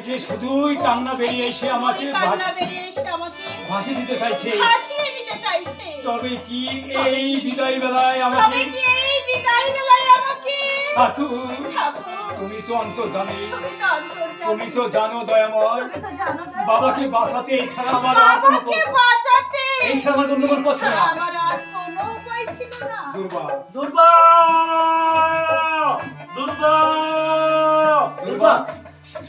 যে শুধুই কান্না বেরিয়ে এসে আমাকে ফাঁসি দিতে চাইছে। তবে কি এই বিদায় বেলায় আমাকে ঠাকুর, তুমি তো অন্তর্যামী, তুমি তো জানো দয়াময়, বাবাকে বাঁচাতে এই ছাড়া আমার আর কোনো এই ছাড়া আমার কোনো পথ ছিল না। দুর্বা দুর্বা দুর্বা দুর্বা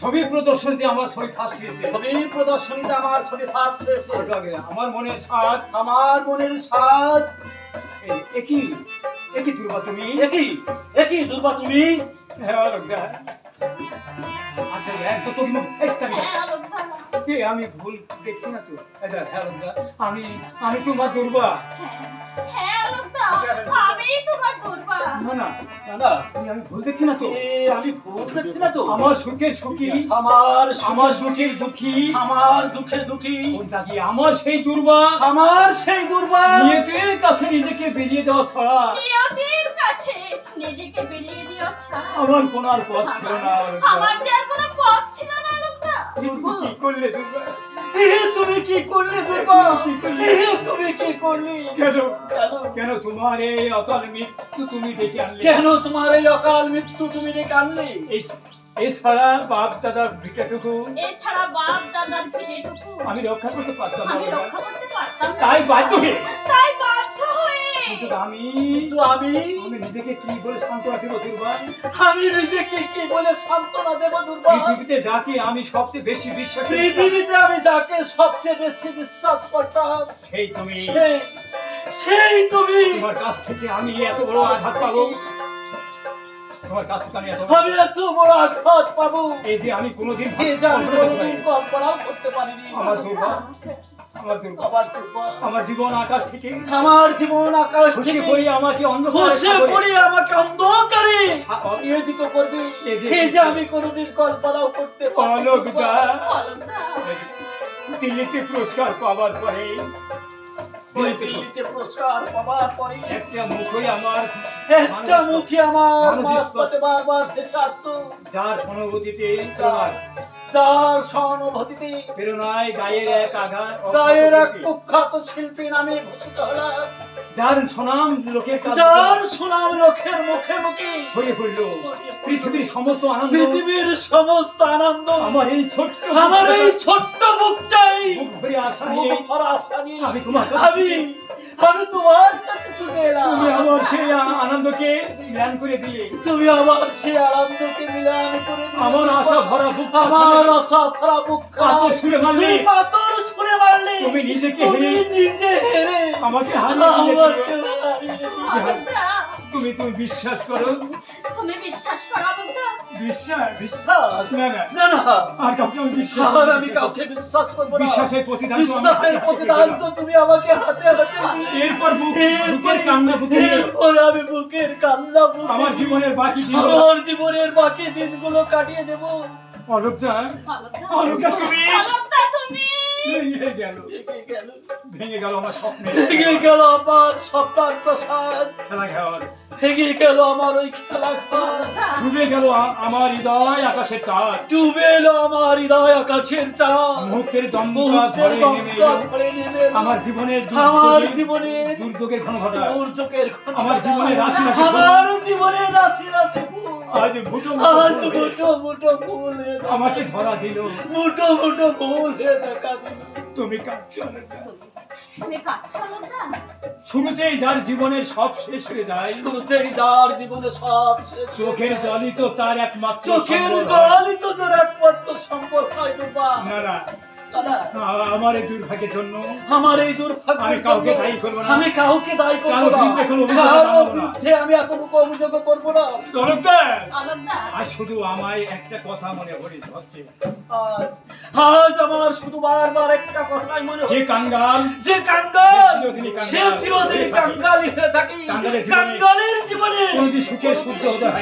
ছবি প্রদর্শনীতে আমার ছবি ফার্স্ট হয়েছে। ছবি প্রদর্শনীতে আমার ছবি ফার্স্ট হয়েছে। আমার মনের স্বাদ, আমার মনের স্বাদ। একই একই দুর্বা তুমি, একই দুর্বা তুমি। হ্যাঁ লোকটা আচ্ছা একদম তুমি আমি ভুল দেখছি না তো? হ্যাঁ লোকটা আমি আমি তোমার দুর্বা। না না না আমি ভুল দেখছি না তো? আমি ভুল দেখছি না তো? আমার সুখের সুখী, আমার সুখের দুঃখী, আমার দুঃখে দুঃখী, আমার সেই দুর্বা, আমার সেই দুর্বা। নিয়তির কাছে নিজেকে বেরিয়ে দেওয়া ছাড়া আমার কোনো আর পথ ছিল না। কি করলে দুর্বা? তুমি কি করলে দুর্বা? তুমি কি করলে? কেন তোমার এই অকাল মৃত্যু তুমি ডেকে আনলে? কেন তোমার এই অকাল মৃত্যু তুমি ডেকে আনলে? এছাড়া বাপ দাদার ভিটাটুকু আমি রক্ষা করতে পারতাম না। তাই বাধ্য হয়ে কিন্তু আমি নিজেকে কি বলে সান্ত্বনা দেব দুর্বা? আমি নিজেকে কি বলে সান্ত্বনা দেব দুর্বা? পৃথিবীতে যাকে আমি সবচেয়ে বেশি বিশ্বাস করি, পৃথিবীতে আমি যাকে সবচেয়ে বেশি বিশ্বাস করতাম সেই তুমি। সেই তুমি। তোমার কাছ থেকে আমি এত বড় আঘাত পাবো, তোমার কাছ থেকে আমি এত বড় আঘাত পাবো এই যে আমি কোনোদিন কল্পনাও করতে পারিনি। আমার দুর্বা, আমার জীবন আকাশ থেকে, আমার জীবন আকাশ থেকে পড়ে আমাকে অন্ধকারে নিয়োজিত করবে, এই যে আমি কোনোদিন কল্পনাও করতে পারিনি। দিল্লিতে পুরস্কার পাওয়ার পরে একটা মুখই আমার মাঝপথে বারবার ভেসে আসতো, যার সহানুভূতিতে প্রেরণায় গায়ের এক কুখ্যাত শিল্পী নামে ভূষিত হলাম, যার সুনাম লোকের মুখে মুখে ছড়িয়ে পড়ল। পৃথিবীর সমস্ত আনন্দ আমার এই ছোট্ট বুকটাই আশা নিয়ে আমি তোমার কাছে ছুটে এলাম। তুমি আমার সেই আনন্দকে মিলান করে দিলে, আমার আশা ভরা বুক পাথর ছুঁড়ে মারলে, তুমি নিজে হেরে আমাকে তুমি বিশ্বাস করো? বিশ্বাস না আর কাউকে আমি কাউকে বিশ্বাস করব না। বিশ্বাসের প্রতিদান তো তুমি আমাকে হাতে দিলে। এরপর আমি বুকের কান্না আমার জীবনের বাকি দিনগুলো কাটিয়ে দেব। অলকা তুমি ভেঙে গেল আমার স্বপ্ন, ভেঙে গেল আমার স্বপ্নের প্রসাদ, ভেঙে গেল আমার ওই খেলা ঘর, ডুবে গেল আমার হৃদয় আকাশের চাঁদ, মুহূর্তের দমকা ঝড়ে নেমে আমার জীবনের দুর্যোগের ঘন ঘটা, আমার জীবনের রাশি রাশি আজ মুঠো ফুল আমাকে ধরা দিল, মুঠো ফুল দেখা দিল। তুমি কাঁদছো শুরুতেই যার জীবনের সব শেষ হয়ে যায়, চোখের জলই তো তার একমাত্র সম্পদ হয়। না আমার এই দুর্ভাগ্যের জন্য আমি কাউকে দায়ী করবো না। আমি এতটুকু অভিযোগ করবো না। আজ শুধু আমায় একটা কথা মনে হচ্ছে, আজ আমার শুধু বারবার একটা কথাই মনে হচ্ছে, যে কাঙ্গাল সে চিরদিনই কাঙ্গাল হয়ে থাকে। কাঙ্গালের জীবনে সুখের শুদ্ধ হতে হয়।